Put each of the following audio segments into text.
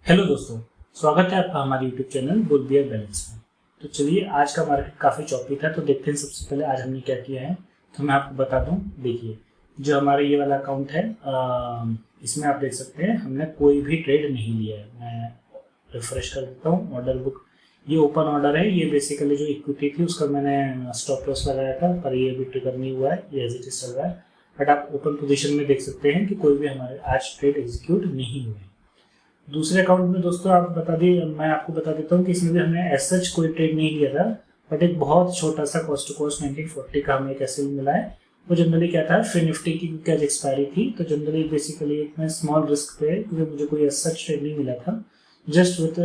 Hello दोस्तों, स्वागत है आपका हमारे YouTube channel bull bear balance में। तो चलिए, आज का मार्केट काफ़ी चौपी था, तो देखते हैं सबसे पहले आज हमने क्या किया है। तो मैं आपको बता दूं, देखिए जो हमारा ये वाला अकाउंट है, इसमें आप देख सकते हैं हमने कोई भी ट्रेड नहीं लिया है। मैं रिफ्रेश कर देता हूँ ऑर्डर बुक। ये ओपन ऑर्डर है। ये बेसिकली जो इक्विटी थी उसका मैंने स्टॉप लॉस लगाया था, पर ये अभी ट्रिगर नहीं हुआ है, ये एज इट इज चल रहा है। बट आप ओपन पोजीशन में देख सकते हैं कि कोई भी हमारे आज ट्रेड एग्जीक्यूट नहीं हुए। दूसरे अकाउंट में दोस्तों मैं आपको बता देता हूँ कि इसमें भी हमने एज सच कोई ट्रेड नहीं लिया था, बट एक बहुत छोटा सा कॉस्ट टू कॉस्ट 1940 का हमें एक एसएल मिला है। वो जनरली क्या था, फिर निफ्टी की क्योंकि आज एक्सपायरी थी, तो जनरली बेसिकली एक मैं स्मॉल रिस्क पे, क्योंकि मुझे कोई एज सच ट्रेड नहीं मिला था, जस्ट विथ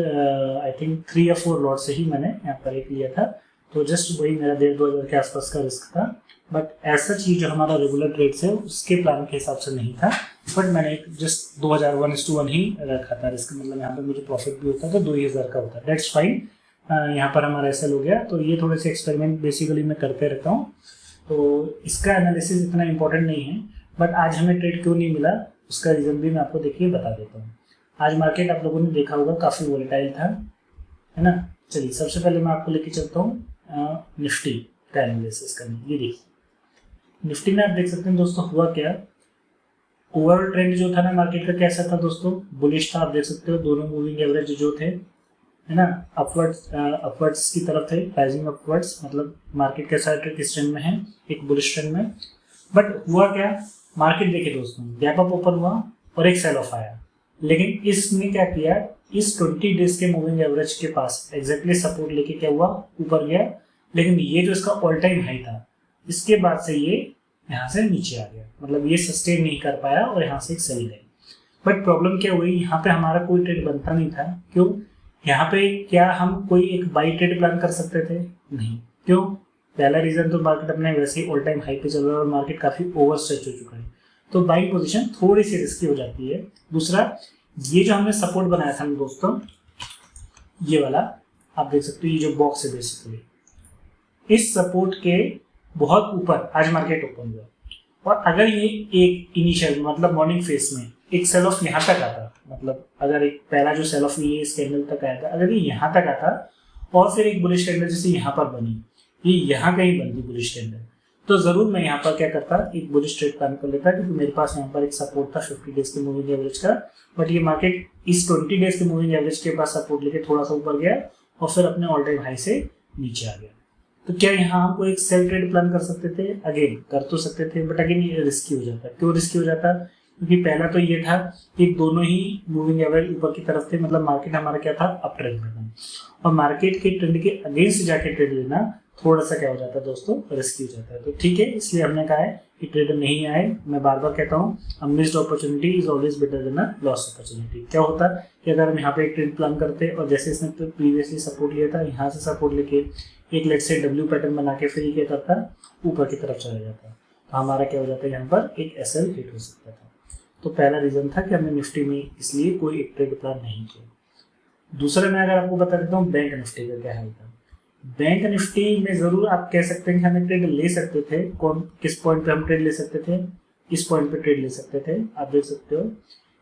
आई थिंक 3 या 4 लॉट से ही मैंने यहाँ पर एक लिया था। तो जस्ट वही मेरा 1,500-2,000 के आसपास का रिस्क था। बट एज सच ये जो हमारा रेगुलर ट्रेड्स है उसके प्लान के हिसाब से नहीं था, बट मैंने एक जस्ट 2001:1 ही रखा था रिस्क। मतलब यहाँ पर मुझे प्रॉफिट भी होता था, 2,000 का होता, दैट्स फाइन। यहाँ पर हमारा एसएल हो गया। तो ये थोड़े से एक्सपेरिमेंट बेसिकली मैं करते रहता हूँ, तो इसका एनालिसिस इतना इंपॉर्टेंट नहीं है। बट आज हमें ट्रेड क्यों नहीं मिला उसका रीज़न भी मैं आपको देखिए बता देता हूँ। आज मार्केट आप लोगों ने देखा होगा काफ़ी वोलेटाइल था, है ना। चलिए, सबसे पहले मैं आपको लेके चलता हूँ निफ्टी का एनालिसिस करने। ये देखिए निफ्टी में आप देख सकते हैं दोस्तों हुआ क्या। ओवरऑल ट्रेंड जो था ना मार्केट का कैसा था दोस्तों, बुलिश था। आप देख सकते हो दोनों मूविंग एवरेज जो थे, है ना, अपवर्ड्स की तरफ थे, राइजिंग अपवर्ड्स। मतलब मार्केट कैसा किस ट्रेंड में है, एक बुलिश ट्रेंड में। बट हुआ क्या, मार्केट देखिए दोस्तों, गैप अप ओपन हुआ और एक सेल ऑफ आया। लेकिन इसने क्या किया, इस 20 डेज के मूविंग एवरेज के पास एग्जैक्टली सपोर्ट लेके क्या हुआ, ऊपर गया। लेकिन ये जो इसका ऑल टाइम हाई था, इसके बाद से ये यहाँ से नीचे आ गया। मतलब ये सस्टेन नहीं कर पाया और यहाँ से एक सेल गई। बट प्रॉब्लम क्या हुई, यहाँ पे हमारा कोई ट्रेड बनता नहीं था। क्यों, यहाँ पे क्या हम कोई एक बाई ट्रेड प्लान कर सकते थे? नहीं। क्यों? पहला रीजन तो मार्केट अपने वैसे ही ऑल टाइम हाई पे चल रहा है और मार्केट काफी ओवर स्ट्रेच हो चुका है, तो बाइंग पोजीशन थोड़ी सी रिस्की हो जाती है। दूसरा, ये जो हमने सपोर्ट बनाया था दोस्तों, ये वाला आप देख सकते हो, ये जो बॉक्स है बेसिकली, इस सपोर्ट के बहुत ऊपर आज मार्केट ओपन हुआ। और अगर ये एक इनिशियल मतलब मॉर्निंग फेस में एक सेल ऑफ यहाँ तक आता, मतलब अगर एक पहला जो सेल ऑफ ये इस कैंडल तक आया था, अगर ये यहाँ तक आता और फिर एक बुलिश कैंडल जैसे यहाँ पर बनी, ये यहाँ कहीं बनती बुलिश कैंडल, तो जरूर मैं यहाँ पर क्या करता, एक बुलिश ट्रेड प्लान कर लेता, क्योंकि मेरे पास यहाँ पर एक सपोर्ट था 50 डेज के मूविंग एवरेज का। बट ये मार्केट इस 20 डेज के मूविंग एवरेज के पास सपोर्ट लेके थोड़ा सा ऊपर गया और फिर अपने ऑल टाइम हाई से नीचे आ गया। तो क्या यहाँ हमको एक सेल ट्रेड प्लान कर सकते थे? अगेन कर तो सकते थे, बट अगेन ये रिस्की हो जाता। क्यों रिस्की हो जाता? क्योंकि पहला तो ये था कि दोनों ही मूविंग एवरेज ऊपर की तरफ थे, मतलब मार्केट हमारा क्या था, अप ट्रेंड में था। और मार्केट के ट्रेंड के अगेंस्ट जाके ट्रेड लेना थोड़ा सा क्या हो जाता है दोस्तों, रिस्की हो जाता है। तो ठीक है, इसलिए हमने कहा है कि ट्रेडर नहीं आए। मैं बार बार कहता हूँ, a missed opportunity is always better than a lost opportunity. क्या होता है कि अगर हम यहाँ पे एक ट्रेड प्लान करते और जैसे इसने तो प्रीवियसली सपोर्ट लिया था, यहाँ से सपोर्ट लेके एक लेट से डब्ल्यू पैटर्न बना के फिर क्या करता, ऊपर की तरफ चला जाता, तो हमारा क्या हो जाता है, यहाँ पर एक एसएल हिट हो सकता था। तो पहला रीजन था कि हमने निफ्टी में इसलिए कोई एक ट्रेड प्लान नहीं किया। दूसरा मैं अगर आपको बता देता हूँ बैंक निफ्टी का क्या हाल था। बैंक निफ्टी में जरूर आप कह सकते हैं कि हमें ट्रेड ले सकते थे। किस पॉइंट पे हम ट्रेड ले सकते थे? इस पॉइंट पे ट्रेड ले सकते थे। आप देख सकते हो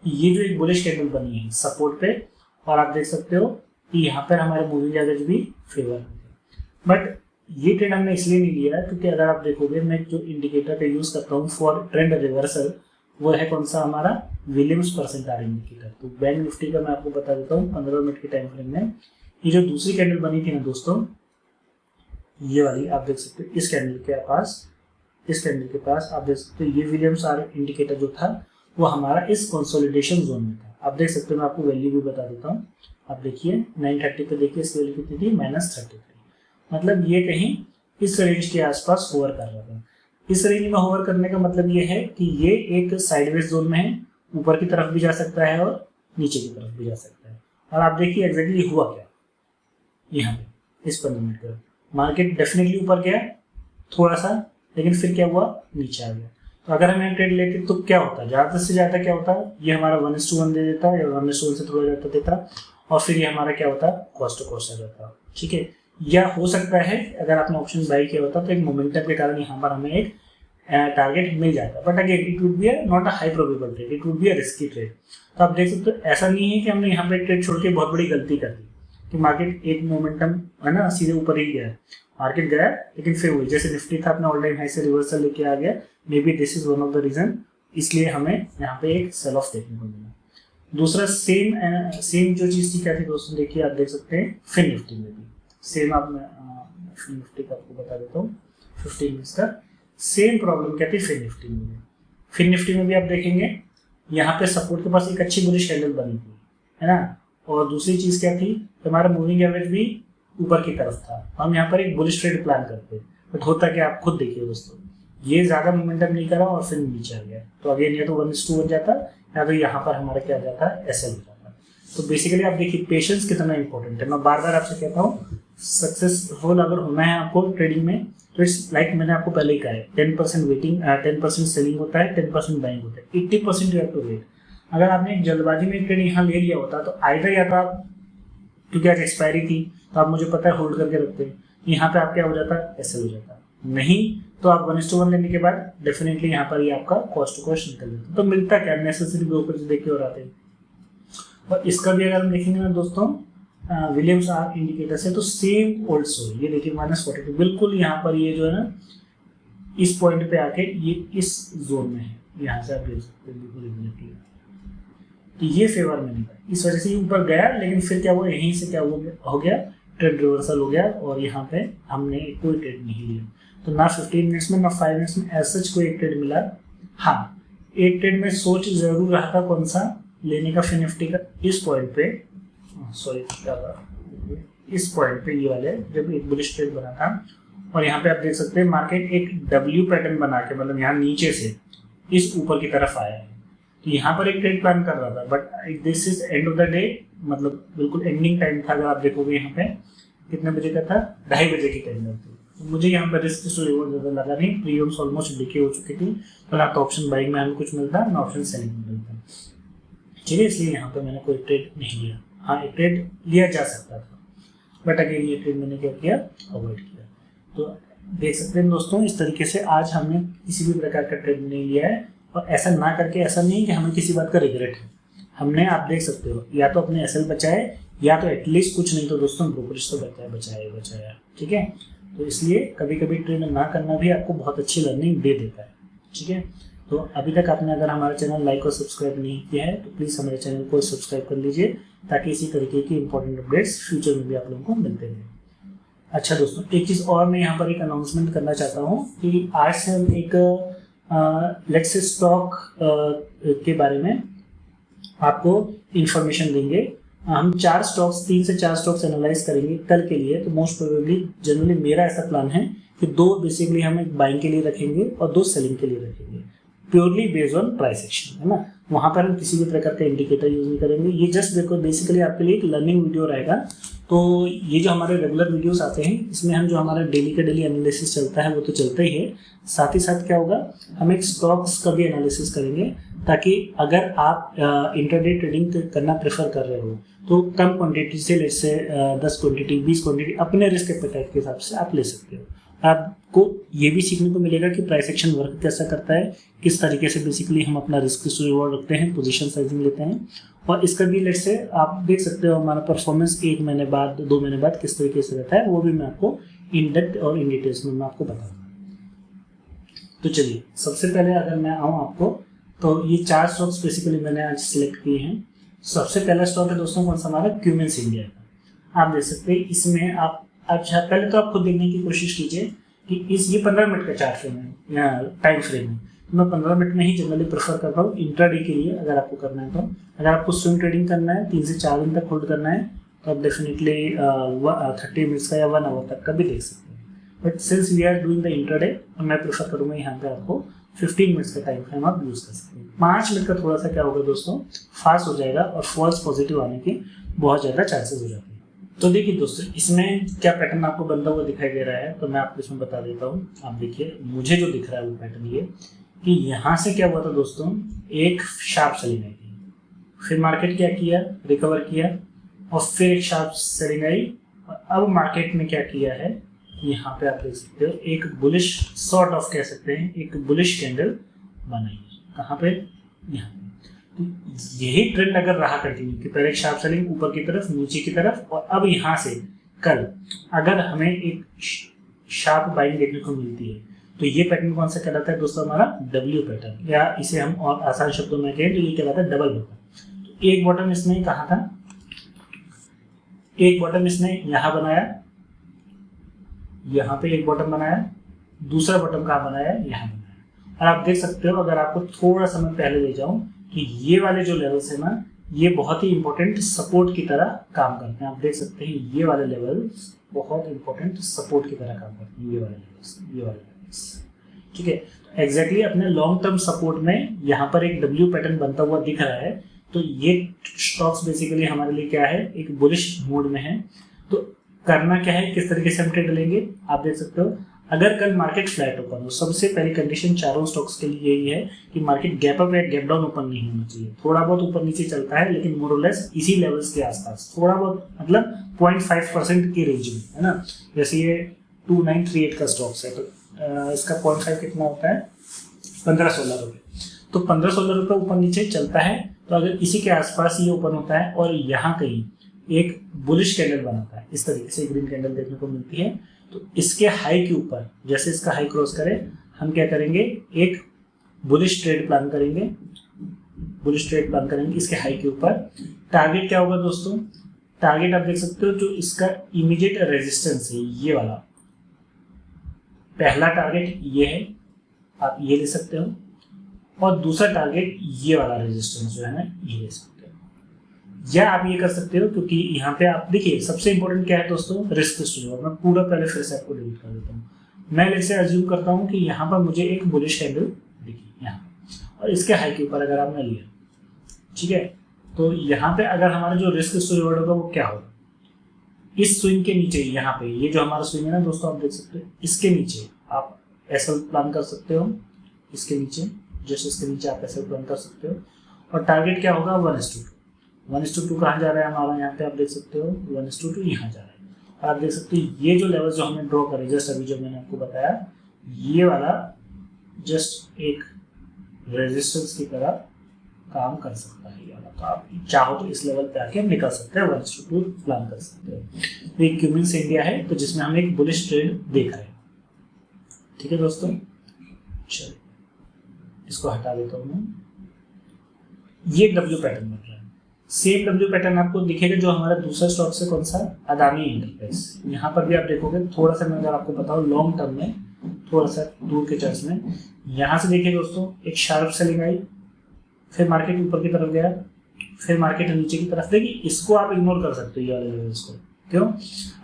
ये जो एक बुलिश कैंडल बनी है सपोर्ट पे, और आप देख सकते हो कि यहाँ पर हमारे मूविंग एवरेज भी फेवर है। बट ये ट्रेड हमने इसलिए नहीं लिया क्योंकि अगर आप देखोगे, मैं जो इंडिकेटर का यूज करता हूँ फॉर ट्रेंड रिवर्सल, वो है कौन सा, हमारा विलियम्स परसेंटाइल इंडिकेटर। तो बैंक निफ्टी का मैं आपको बता देता हूँ 15 मिनट के टाइम फ्रेम में ये जो दूसरी कैंडल बनी थी ना दोस्तों, ये वाली आप देख सकते हो, इस कैंडल के पास आप देख सकते हो ये विलियम्स आर इंडिकेटर जो था वो हमारा इस कंसोलिडेशन जोन में था। आप देख सकते हो, मैं आपको वैल्यू भी बता देता हूँ। आप देखिए 930 पे देखिए इसकी वैल्यू कितनी थी, -33। मतलब ये कहीं इस रेंज के आसपास होवर कर रहा था। इस रेंज में होवर करने का मतलब ये है कि ये एक साइडवेज जोन में है, ऊपर की तरफ भी जा सकता है और नीचे की तरफ भी जा सकता है। और आप देखिए एग्जैक्टली हुआ क्या यहाँ पे इस 15 मिनट का, मार्केट डेफिनेटली ऊपर गया थोड़ा सा, लेकिन फिर क्या हुआ, नीचे आ गया। तो अगर हम यहाँ ट्रेड लेते तो क्या होता, ज़्यादा से ज़्यादा क्या होता, ये हमारा 1:1 दे देता या 1:1 से थोड़ा ज़्यादा देता, और फिर ये हमारा क्या होता, कॉस्ट टू कॉस्ट आ जाता। ठीक है, या हो सकता है अगर आपने ऑप्शन बाई किया होता तो एक मोमेंटम के कारण यहाँ पर हमें एक टारगेट मिल जाता, but again it would be not a high probable trade, it would be a risky trade. तो आप देख सकते हो ऐसा नहीं है कि हमने यहाँ पे ट्रेड छोड़ के बहुत बड़ी गलती कर दी कि मार्केट एक मोमेंटम है ना सीधे ऊपर ही गया, मार्केट गया लेकिन फिर वही जैसे निफ्टी था अपने ऑल टाइम हाई से रिवर्सल लेके आ गया, may be this is one of the reason, इसलिए हमें यहाँ पे एक सेल ऑफ देखने को मिला। दूसरा सेम जो चीज थी क्या थी दोस्तों, देखिए आप देख सकते हैं फिन निफ्टी में भी सेम, आप फिन निफ्टी का आपको बता देता हूँ 15 मिनट्स का, सेम प्रॉब्लम क्या थी फिन निफ्टी में भी। फिन निफ्टी में भी आप देखेंगे यहाँ पे सपोर्ट के पास एक अच्छी बुलिश कैंडल बनी थी, है ना, और दूसरी चीज क्या थी, हमारा मूविंग एवरेज भी ऊपर की तरफ था, हम यहाँ पर एक बुलिश ट्रेड प्लान करते, बट होता क्या आप खुद देखिए दोस्तों, ये ज्यादा मोमेंटम नहीं करा और फिर नीचे आ गया, तो अगेन ये तो 1:2 बन जाता, या तो यहाँ पर हमारा क्या जाता है एसएल हो जाता। तो बेसिकली आप देखिए पेशेंस कितना इंपॉर्टेंट है, मैं बार बार आपसे कहता हूँ सक्सेसफुल अगर होना है आपको ट्रेडिंग में, तो इट्स लाइक मैंने आपको पहले ही कहा है 10% वेटिंग, 10% सेलिंग होता है, 10% बाइंग होता है, 80% यू हैव टू वेट। अगर आपने एक जल्दबाजी में ट्रेड यहाँ ले लिया होता तो आइदर या तो आप, क्योंकि आज एक्सपायरी थी तो आप मुझे पता है होल्ड करके रखते हैं, यहाँ पे आप क्या हो जाता एसएल हो जाता, नहीं तो आप 1:1 लेने के बाद डेफिनेटली यहाँ पर ये आपका कॉस्ट टू कॉस्ट निकल जाता। तो मिलता क्या नेसेसरी ब्रोकर देख के और आते हैं। और इसका भी अगर हम देखेंगे ना दोस्तों विलियम्स आर्क इंडिकेटर से, तो सेम ओल्ड स्टोरी, ये देखिए -42 बिल्कुल यहाँ पर ये जो है ना इस पॉइंट पे आके ये इस जोन में है, यहाँ से आप देख सकते हैं बिल्कुल एग्जैक्टली, तो ये फेवर में नहीं था, इस वजह से ऊपर गया, लेकिन फिर क्या हुआ यहीं से क्या हो गया ट्रेड रिवर्सल हो गया, और यहाँ पे हमने कोई ट्रेड नहीं लिया। तो ना 15 मिनट्स में ना 5 मिनट्स में ऐसा कोई एक ट्रेड मिला। हाँ एक ट्रेड में सोच जरूर रहा था कौन सा लेने का फिन निफ्टी का, इस पॉइंट पे सॉरी क्या था, इस पॉइंट पे ये वाले जब एक बुलिश ट्रेड बना था, और यहाँ पे आप देख सकते हैं मार्केट एक डब्ल्यू पैटर्न बना के, मतलब यहाँ नीचे से इस ऊपर की तरफ आया है, तो यहाँ पर एक ट्रेड प्लान कर रहा था, but this is end of the day, मतलब बिल्कुल एंडिंग टाइम था। अगर आप देखोगे यहाँ पे कितने बजे का था, 2:30 बजे की टाइम थी, तो मुझे यहाँ पर रिस्क ज्यादा लगा नहीं, प्रीमियम्स ऑलमोस्ट डिके हो चुकी थी, तो ना तो ऑप्शन बाइंग में हमें कुछ मिलता ना ऑप्शन सेलिंग में मिलता, ठीक है, इसलिए यहाँ पे मैंने कोई ट्रेड नहीं लिया। हाँ एक ट्रेड लिया जा सकता था, बट अगेन ये ट्रेड मैंने क्या किया अवॉइड किया। तो देख सकते हैं दोस्तों इस तरीके से आज हमने किसी भी प्रकार का ट्रेड नहीं लिया है, और ऐसा ना करके ऐसा नहीं कि हमें किसी बात का रिग्रेट है, हमने आप देख सकते हो या तो अपने एसएल बचाए या तो एटलीस्ट कुछ नहीं तो दोस्तों ब्रोकरेज तो बचाया, ठीक है। तो इसलिए कभी कभी ट्रेड ना करना भी आपको बहुत अच्छी लर्निंग दे देता है, ठीक है। तो अभी तक आपने अगर हमारा चैनल लाइक और सब्सक्राइब नहीं किया है तो प्लीज़ हमारे चैनल को सब्सक्राइब कर लीजिए, ताकि इसी तरीके की इंपॉर्टेंट अपडेट्स फ्यूचर में भी आप लोगों को मिलते रहें। अच्छा दोस्तों एक चीज़ और मैं यहाँ पर एक अनाउंसमेंट करना चाहता हूँ कि आज से हम एक लेट्स से स्टॉक के बारे में आपको इंफॉर्मेशन देंगे। हम 3 से 4 स्टॉक्स एनालाइज करेंगे कल के लिए। तो मोस्ट प्रोबेबली जनरली मेरा ऐसा प्लान है कि 2 बेसिकली हम एक बाइंग के लिए रखेंगे और 2 सेलिंग के लिए रखेंगे, purely based on price action, है ना। वहाँ पर हम किसी भी प्रकार का इंडिकेटर यूज नहीं करेंगे, ये जस्ट देखो बेसिकली आपके लिए एक लर्निंग वीडियो रहेगा। तो ये जो हमारे रेगुलर वीडियोस आते हैं इसमें हम जो हमारा डेली का डेली एनालिसिस चलता है वो तो चलता ही है, साथ ही साथ क्या होगा हम एक स्टॉक्स का भी एनालिसिस करेंगे, ताकि अगर आप इंटरडे ट्रेडिंग करना प्रेफर कर रहे हो तो कम क्वांटिटी से लेट से 10 क्वांटिटी 20 क्वांटिटी अपने रिस्क एपेटाइट के हिसाब से आप ले सकते हो। आपको ये भी सीखने को मिलेगा कि प्राइस एक्शन वर्क कैसा करता है, किस तरीके से बेसिकली हम अपना रिस्क रिवॉर्ड रखते हैं, पोजीशन साइजिंग लेते हैं, और इसका भी लेट से आप देख सकते हो हमारा परफॉर्मेंस 1 महीने बाद 2 महीने बाद किस तरीके से रहता है, वो भी मैं आपको इन डेप्थ और इन डिटेल्स में मैं आपको बताऊंगा। तो चलिए सबसे पहले अगर मैं आऊँ आपको, तो ये 4 स्टॉक्स बेसिकली मैंने आज सिलेक्ट किए हैं। सबसे पहला स्टॉक है दोस्तों कौन सा, हमारा क्यूमेंस इंडिया का। आप देख सकते हैं इसमें आप अच्छा पहले तो आप खुद देखने की कोशिश कीजिए कि ये 15 मिनट का चार्ट फ्रेम है या टाइम फ्रेम है, तो मैं 15 मिनट में ही जनरली प्रेफर करता हूँ इंट्राडे के लिए। अगर आपको करना है तो, अगर आपको स्विंग ट्रेडिंग करना है 3 से 4 दिन तक होल्ड करना है तो आप डेफिनेटली 30 मिनट्स का या 1 आवर तक का भी देख सकते हैं। But since we are doing the intraday तो मैं प्रेफर करूँगा यहाँ पे आपको 15 मिनट्स का टाइम फ्रेम आप यूज कर सकते हैं। 5 मिनट का थोड़ा सा क्या होगा दोस्तों फास्ट हो जाएगा और फॉल्स पॉजिटिव आने के बहुत ज़्यादा चांसेस हो जाते हैं। तो देखिए दोस्तों इसमें क्या पैटर्न आपको बनता हुआ दिखाई दे रहा है, तो मैं आपको इसमें बता देता हूँ। आप देखिए मुझे जो दिख रहा है वो पैटर्न ये कि यहाँ से क्या हुआ था दोस्तों, एक शार्प सेलिंग आई थी, फिर मार्केट क्या किया, रिकवर किया और फिर एक शार्प सेलिंग आई, और अब मार्केट ने क्या किया है यहाँ पे आप देख सकते हो एक बुलिश सॉर्ट ऑफ कह सकते हैं, एक बुलिश कैंडल बनाई है। कहाँ पे? यहाँ पे। तो यही ट्रेंड अगर रहा कंटिन्यू कि पहले शार्प सेलिंग ऊपर की तरफ, नीचे की तरफ, और अब यहाँ से कल अगर हमें एक शार्प बाइंग देखने को मिलती है तो ये पैटर्न कौन सा कहलाता है दोस्तों? हमारा डब्ल्यू पैटर्न, या इसे हम और आसान शब्दों में कहें तो ये कहलाता है डबल बॉटम। तो एक बॉटम इसने कहा था, एक बॉटम इसने यहाँ बनाया, यहाँ पे एक बॉटम बनाया, दूसरा बॉटम कहाँ बनाया? यहाँ बनाया। और आप देख सकते हो, अगर आपको थोड़ा समय पहले ले जाऊं तो ये वाले जो लेवल्स है ना, ये बहुत ही इंपॉर्टेंट सपोर्ट की तरह काम करते हैं। आप देख सकते हैं ये वाले लेवल्स बहुत इंपॉर्टेंट सपोर्ट की तरह काम करते हैं, ये वाले लेवल्स, ये वाले लेवल्स, ठीक है। एग्जैक्टली अपने लॉन्ग टर्म सपोर्ट में यहाँ पर एक डब्ल्यू पैटर्न बनता हुआ दिख रहा है। तो ये स्टॉक्स बेसिकली हमारे लिए क्या है? एक बुलिश मूड में है। तो करना क्या है, किस तरीके से हम ट्रेड लेंगे? आप देख सकते हो, अगर कल मार्केट फ्लैट ओपन हो, सबसे पहली कंडीशन चारों स्टॉक्स के लिए यही है कि मार्केट गैप अप या गैप डाउन ओपन नहीं होना चाहिए। थोड़ा बहुत ऊपर नीचे चलता है, लेकिन मोर और लेस इसी लेवल्स के आसपास, थोड़ा बहुत मतलब 0.5% की रेंज में, है ना। जैसे ये 2938 का स्टॉक्स है, तो इसका 0.5 कितना होता है? 15-16 रुपये। तो 15-16 रुपये ऊपर नीचे चलता है, तो अगर इसी के आसपास ये ओपन होता है और यहाँ कहीं एक बुलिश कैंडल बनाता है, इस तरीके से ग्रीन कैंडल देखने को मिलती है, तो इसके हाई के ऊपर जैसे इसका हाई क्रॉस करे, हम क्या करेंगे? एक बुलिश ट्रेड प्लान करेंगे, बुलिश ट्रेड प्लान करेंगे इसके हाई के ऊपर। टारगेट क्या होगा दोस्तों? टारगेट आप देख सकते हो, जो इसका इमीडिएट रेजिस्टेंस है ये वाला, पहला टारगेट ये है, आप ये ले सकते हो, और दूसरा टारगेट ये वाला रेजिस्टेंस जो है ना, ये ले सकते हो, या आप ये कर सकते हो, क्योंकि यहाँ पे आप देखिए सबसे इंपॉर्टेंट क्या है दोस्तों? Risk studio. मैं पूरा पहले फिर से आपको डिलीट कर देता हूँ। मैं जैसे अज्यूम करता हूँ कि यहाँ पर मुझे एक बुलिश कैंडल दिखी यहाँ, और इसके हाई के ऊपर अगर आपने लिया, ठीक है, तो यहाँ पे अगर हमारा जो रिस्क स्टूडियो होगा वो क्या होगा? इस स्विंग के नीचे, यहाँ पे ये जो हमारा स्विंग है ना दोस्तों, आप देख सकते हो, इसके नीचे आप एसएल प्लान कर सकते हो, इसके नीचे, जैसे इसके नीचे आप एसएल प्लान कर सकते हो। और टारगेट क्या होगा? 1:2। 1:2 कहाँ जा रहा है हमारा? यहाँ पे आप देख सकते हो 1:2 यहाँ जा रहा है। और आप देख सकते हो ये जो लेवल जो हमने ड्रॉ करे जस्ट अभी, जो मैंने आपको बताया, ये वाला जस्ट एक रेजिस्टेंस की तरह काम कर सकता है ये वाला। तो आप चाहो तो इस लेवल पे आके हम निकल सकते हैं, 1:2 प्लान कर सकते हैं। तो एक क्यूमिंस इंडिया है, तो जिसमें हम एक बुलिश ट्रेड देख रहे हैं, ठीक है दोस्तों। चलिए इसको हटा देता हूँ मैं। ये डब्ल्यू पैटर्न बन रहा है, सेम डब्ल्यू पैटर्न आपको दिखेगा जो हमारा दूसरा स्टॉक से, कौन सा? अदानी एंटरप्राइज। यहाँ पर भी आप देखोगे थोड़ा सा, मैं अगर आपको बताऊँ लॉन्ग टर्म में, थोड़ा सा दूर के चार्ट्स में, यहाँ से देखिए दोस्तों, एक शार्प सेलिंग आई, फिर मार्केट ऊपर की तरफ गया, फिर मार्केट नीचे की तरफ। देखिए इसको आप इग्नोर कर सकते हो, ये वाले लेवल्स को। क्यों?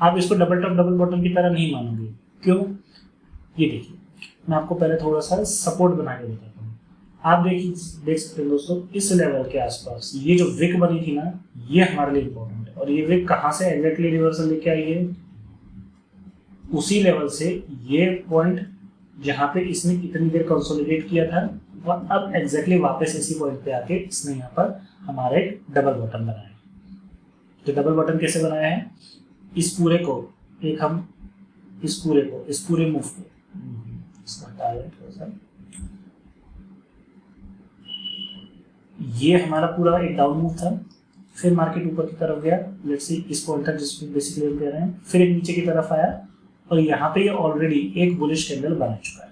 आप इसको डबल टॉप डबल बॉटम की तरह नहीं मानोगे। क्यों? ये देखिए, मैं आपको पहले थोड़ा सा सपोर्ट बना के बताता हूँ। आप देख सकते हैं दोस्तों, इस लेवल के आसपास ये जो विक बनी थी ना, ये हमारे लिए इम्पोर्टेंट है। और ये विक कहाँ से एग्जैक्टली रिवर्सल लेके आई है? उसी लेवल से, ये पॉइंट जहाँ पे इसने इतनी देर कंसोलिडेट किया था, और अब एग्जैक्टली वापस इसी पॉइंट पे आके इसने यहाँ पर हमारा एक डबल बॉटम बनाया। तो डबल बॉटम कैसे बनाया है? इस पूरे को एक हम इस पूरे मूव को इसको हटा दें थोड़ा सा। ये हमारा पूरा एक डाउन मूव था, फिर मार्केट ऊपर की तरफ गया, लेट्स सी इस पॉइंट तक जिसको बेसिकली हम कह रहे हैं, फिर एक नीचे की तरफ आया, और यहाँ पे ये ऑलरेडी एक बुलिश कैंडल बना चुका है।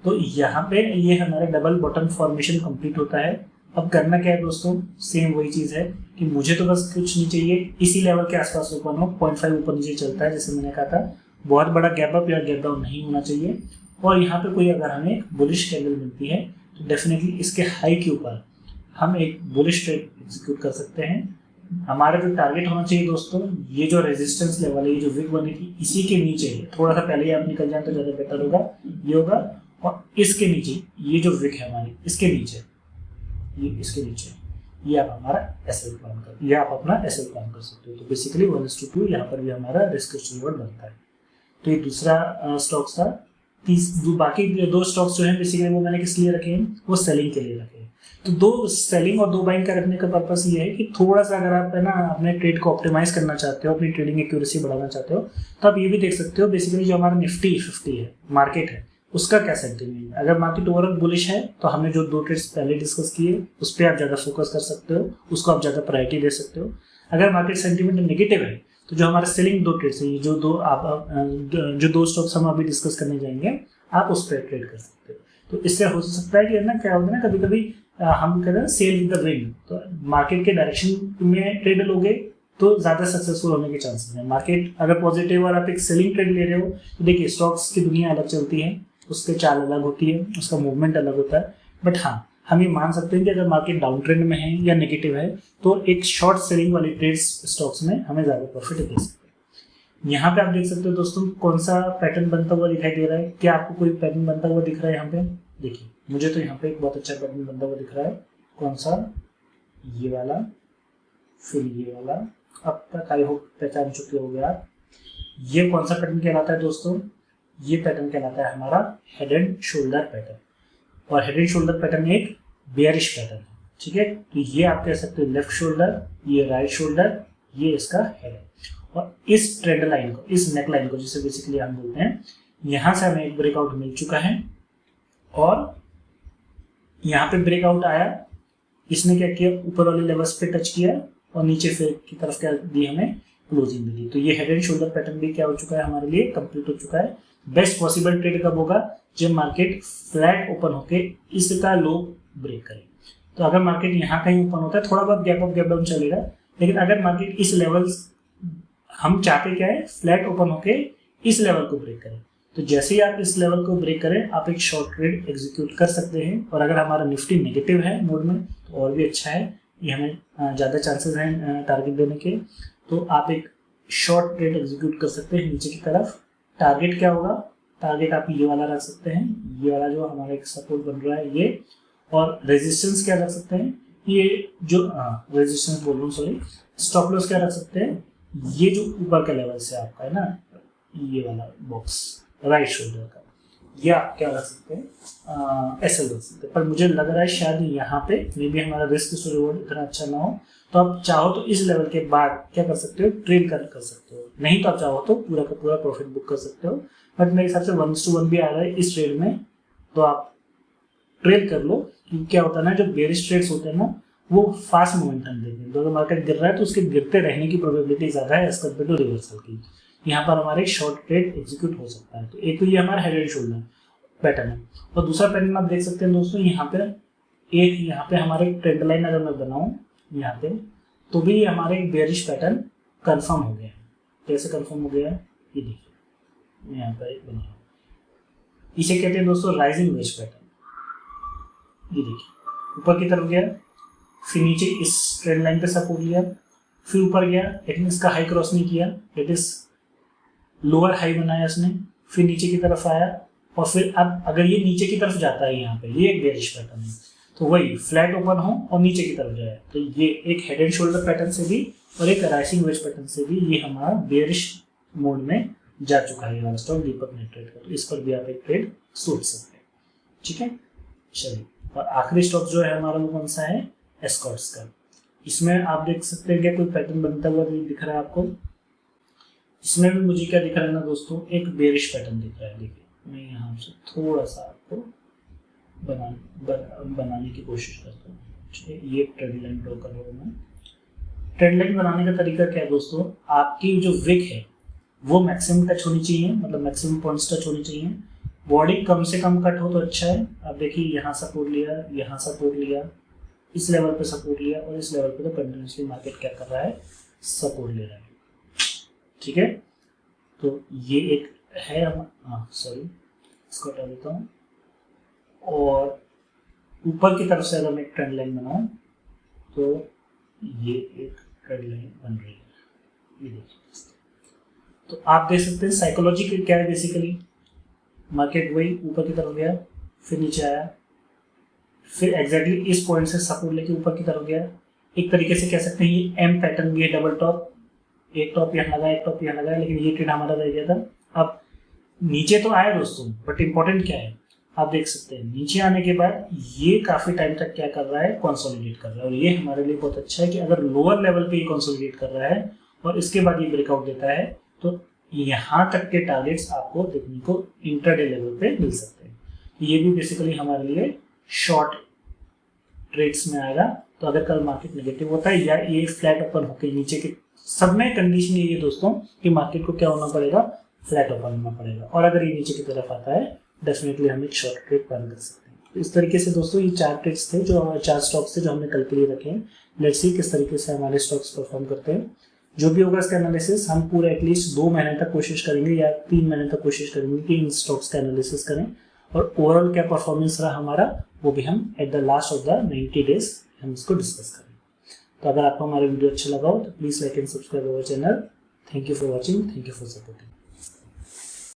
तो यहाँ पे ये हमारा डबल बॉटम फॉर्मेशन कंप्लीट होता है। अब करना क्या है दोस्तों? सेम वही चीज़ है कि मुझे तो बस कुछ नहीं चाहिए, इसी लेवल के आसपास ओपन हो, 0.5 ऊपर नीचे चलता है, जैसे मैंने कहा था, बहुत बड़ा गैप अप या गैप डाउन नहीं होना चाहिए। और यहाँ पे कोई अगर हमें बुलिश कैंडल मिलती है तो डेफिनेटली इसके हाई के ऊपर हम एक बुलिश ट्रेड एग्जीक्यूट कर सकते हैं। हमारा जो टारगेट होना चाहिए दोस्तों, ये जो रेजिस्टेंस लेवल है, ये जो विक बनी थी, इसी के नीचे, थोड़ा सा पहले ही आप निकल जाए तो ज़्यादा बेटर होगा, ये होगा। और इसके नीचे ये जो विक है हमारी, इसके नीचे, ये इसके नीचे, ये आप हमारा एसएल प्लान कर, ये आप अपना एसएल प्लान कर सकते हो। तो बेसिकली 1:2 यहाँ पर भी हमारा रिस्क रिवॉर्ड बनता है। तो ये दूसरा स्टॉक्स था। बाकी दो स्टॉक्स जो हैं बेसिकली वो मैंने किस लिए रखे हैं? वो सेलिंग के लिए रखे हैं। तो दो सेलिंग और दो बाइंग का रखने का पर्पस ये है कि थोड़ा सा अगर आप है ना अपने ट्रेड को ऑप्टिमाइज करना चाहते हो, अपनी ट्रेडिंग एक्यूरेसी बढ़ाना चाहते हो, तो आप ये भी देख सकते हो बेसिकली जो हमारा निफ्टी 50 है मार्केट है उसका क्या सेंटीमेंट है। अगर मार्केट ओवरऑल बुलिश है तो हमने जो दो ट्रेड्स पहले डिस्कस किए उस पर आप ज़्यादा फोकस कर सकते हो, उसको आप ज़्यादा प्रायोरिटी दे सकते हो। अगर मार्केट सेंटीमेंट नेगेटिव है तो जो हमारे सेलिंग दो ट्रेड्स है, जो दो स्टॉक्स हम अभी डिस्कस करने जाएंगे, आप उस पर ट्रेड कर सकते हो। तो इससे हो सकता है कि ना क्या होता है ना, कभी कभी हम कहते हैं सेल विद द विंड, तो मार्केट के डायरेक्शन में ट्रेड लोगे तो ज़्यादा सक्सेसफुल होने के चांसेस हैं। मार्केट अगर पॉजिटिव और आप एक सेलिंग ट्रेड ले रहे हो तो देखिए स्टॉक्स की दुनिया अलग चलती है, उसके चाल अलग होती है, उसका मूवमेंट अलग होता है। बट हाँ, हम ये मान सकते हैं कि अगर मार्केट डाउन ट्रेंड में है या नेगेटिव है तो एक शॉर्ट सेलिंग वाली ट्रेड्स स्टॉक्स में हमें ज़्यादा प्रॉफिट दे सकते हैं। यहाँ पे आप देख सकते हो दोस्तों कौन सा पैटर्न बनता हुआ दिखाई दे रहा है। क्या आपको कोई पैटर्न बनता हुआ दिख रहा है यहाँ पे? देखिए मुझे तो यहाँ पे एक बहुत अच्छा पैटर्न बनता हुआ दिख रहा है। कौन सा? ये वाला, फिर ये वाला। अब तक आई होप पहचान चुके होंगे आप। ये कौन सा पैटर्न कहलाता है दोस्तों? ये पैटर्न कहलाता है हमारा हेड एंड शोल्डर पैटर्न, और हेड एंड शोल्डर पैटर्न एक बेयरिश पैटर्न है। ठीक है, तो ये आप कह सकते हो लेफ्ट शोल्डर, ये राइट शोल्डर, ये इसका हेड है। और इस ट्रेंड लाइन को, इस नेक लाइन को जिसे बेसिकली हम बोलते हैं, यहाँ से हमें एक ब्रेकआउट मिल चुका है और यहाँ पे ब्रेकआउट आया, इसने क्या किया, ऊपर वाले लेवल्स पे टच किया और नीचे फिर की तरफ क्या दी, हमें क्लोजिंग मिली। तो ये हेड एंड शोल्डर पैटर्न भी क्या हो चुका है, हमारे लिए कंप्लीट हो चुका है। बेस्ट पॉसिबल ट्रेड कब होगा? जब मार्केट फ्लैट ओपन होके इसका लो ब्रेक करे। तो अगर मार्केट यहाँ कहीं ओपन होता है, थोड़ा बहुत गैप अप गैप डाउन चलेगा, लेकिन अगर मार्केट इस लेवल्स, हम चाहते क्या है, फ्लैट ओपन होके इस लेवल को ब्रेक करें। तो जैसे ही आप इस लेवल को ब्रेक करें आप एक शॉर्ट ट्रेड एग्जीक्यूट कर सकते हैं। और अगर हमारा निफ्टी नेगेटिव है मोड में तो और भी अच्छा है, ये हमें ज़्यादा चांसेस हैं टारगेट देने के। तो आप एक शॉर्ट ट्रेड एग्जीक्यूट कर सकते हैं नीचे की तरफ। टारगेट क्या होगा? टारगेट आप ये वाला रख सकते हैं, ये वाला जो हमारा एक सपोर्ट बन रहा है ये। और रेजिस्टेंस क्या रख सकते हैं? ये जो रेजिस्टेंस बोल रहा हूँ, सॉरी, स्टॉप लॉस क्या रख सकते हैं? ये जो ऊपर का लेवल से आपका है ना, ये वाला बॉक्स राइट शोल्डर का, या क्या रख सकते हैं, ऐसे रख सकते हैं। पर मुझे लग रहा है शायद यहाँ पे मे बी हमारा रिस्क टू रिवॉर्ड इतना अच्छा ना हो, तो आप चाहो तो इस लेवल के बाद क्या कर सकते हो, ट्रेड कर सकते हो। नहीं तो आप चाहो तो पूरा का पूरा प्रॉफिट बुक कर सकते हो। बट मेरे हिसाब से 1:1 भी आ रहा है इस ट्रेड में, तो आप ट्रेड कर लो। क्योंकि क्या होता है ना, जो बेरिश ट्रेड्स होते हैं ना वो फास्ट मोमेंटम देते हैं। तो अगर मार्केट गिर रहा है तो उसके गिरते रहने की प्रोबेबिलिटी ज़्यादा है एज कम्पेयर टू रिवर्सल की। यहाँ पर हमारे शॉर्ट ट्रेड एग्जीक्यूट हो सकता है। तो एक तो ये हमारा हेड एंड शोल्डर पैटर्न है, और दूसरा पैटर्न आप देख सकते हैं दोस्तों, यहाँ पे हमारे ट्रेंड लाइन अगर मैं बनाऊँ यहाँ पे, तो भी हमारे एक बेरिश पैटर्न कंफर्म हो गया है। कैसे कंफर्म हो गया है ये देखिए, मैं यहाँ पर एक बना, इसे कहते हैं दोस्तों राइजिंग वेज पैटर्न। ये देखिए ऊपर की तरफ गया, फिर नीचे इस ट्रेंड लाइन पे सपोर्ट लिया, फिर ऊपर गया, लेकिन इसका हाई क्रॉस नहीं किया, इट इज लोअर हाई बनाया इसने, फिर नीचे की तरफ आया, और फिर अब अगर ये नीचे की तरफ जाता है यहाँ पे, ये एक बेरिश पैटर्न है, तो वही फ्लैट ओपन हो और नीचे की तरफ जाए, तो ये एक हेड एंड शोल्डर पैटर्न से भी और एक राइजिंग वेज पैटर्न से भी ये हमारा बेरिश मोड में जा चुका है वाला स्टॉक दीपक नेटट्रेड का। तो इस पर भी आप एक ट्रेड सोच सकते हैं। ठीक है, चलिए, और आखिरी स्टॉक जो है हमारा वो कौन सा है, एस्कॉर्ट्स का। इसमें आप देख सकते हैं कि कोई पैटर्न बनता हुआ दिख रहा है आपको। इसमें भी मुझे क्या दिख रहा है ना दोस्तों, एक बेरिश पैटर्न दिख रहा है। देखिए मैं यहाँ से थोड़ा सा आपको बनाने की कोशिश करता हूँ। ठीक है, ये ट्रेंड लाइन ड्रॉ कर रहा हूँ मैं। ट्रेंड लाइन बनाने का तरीका क्या है दोस्तों, आपकी जो विक है वो मैक्सिमम टच होनी चाहिए, मतलब मैक्सिमम पॉइंट्स टच होनी चाहिए। बॉडी कम से कम कट हो तो अच्छा है। आप देखिए यहाँ सपोर्ट लिया, यहाँ सपोर्ट लिया, इस लेवल पे सपोर्ट लिया, और इस लेवल पे तो कंटिन्यूसली मार्केट क्या कर रहा है, सपोर्ट ले रहा है। ठीक है, तो ये एक है, सॉरी इसको हटा देता हूँ। और ऊपर की तरफ से अगर मैं एक ट्रेंड लाइन बनाऊँ तो ये एक ट्रेंड लाइन बन रही है, ये देखिए। तो आप देख सकते हैं साइकोलॉजी क्या है, बेसिकली मार्केट वही ऊपर की तरफ गया, फिर नीचे आया, फिर एग्जैक्टली इस पॉइंट से सपोर्ट लेके ऊपर की तरफ गया। एक तरीके से कह सकते हैं ये एम पैटर्न भी है, डबल टॉप, एक टॉप यहाँ लगा, एक टॉप यहाँ लगा, लेकिन ये ट्रेड हमारा रह गया था। अब नीचे तो आया दोस्तों, बट इंपॉर्टेंट क्या है, आप देख सकते हैं नीचे आने के बाद ये काफी टाइम तक क्या कर रहा है, कंसोलिडेट कर रहा है। और ये हमारे लिए बहुत अच्छा है कि अगर लोअर लेवल पे ये कंसोलिडेट कर रहा है और इसके बाद ये ब्रेकआउट देता है तो यहाँ तक के टारगेट्स आपको देखने को इंट्राडे लेवल पे मिल सकते हैं। ये भी बेसिकली हमारे लिए शॉर्ट ट्रेड्स में आएगा। तो अगर कल मार्केट नेगेटिव होता है या ये फ्लैट ओपन होकर नीचे के, सब में कंडीशन ये है दोस्तों कि मार्केट को क्या होना पड़ेगा, फ्लैट ओपन होना पड़ेगा। और अगर ये नीचे की तरफ आता है डेफिनेटली हम एक शॉर्ट ट्रेड प्लान कर सकते हैं। तो इस तरीके से दोस्तों ये 4 ट्रेड्स थे, जो 4 स्टॉक्स थे जो हमने कल के लिए रखे हैं। लेट्स सी किस तरीके से हमारे स्टॉक्स परफॉर्म करते हैं। जो भी होगा इसका एनालिसिस हम पूरा एटलीस्ट 2 महीने तक कोशिश करेंगे या 3 महीने तक कोशिश करेंगे कि इन स्टॉक्स का एनालिसिस करें और ओवरऑल क्या परफॉर्मेंस रहा हमारा वो भी हम at the last of the 90 days हम इसको डिस्कस करें। तो अगर आपको हमारा वीडियो अच्छा लगा हो तो please like and subscribe our channel. Thank you for watching, thank you for supporting.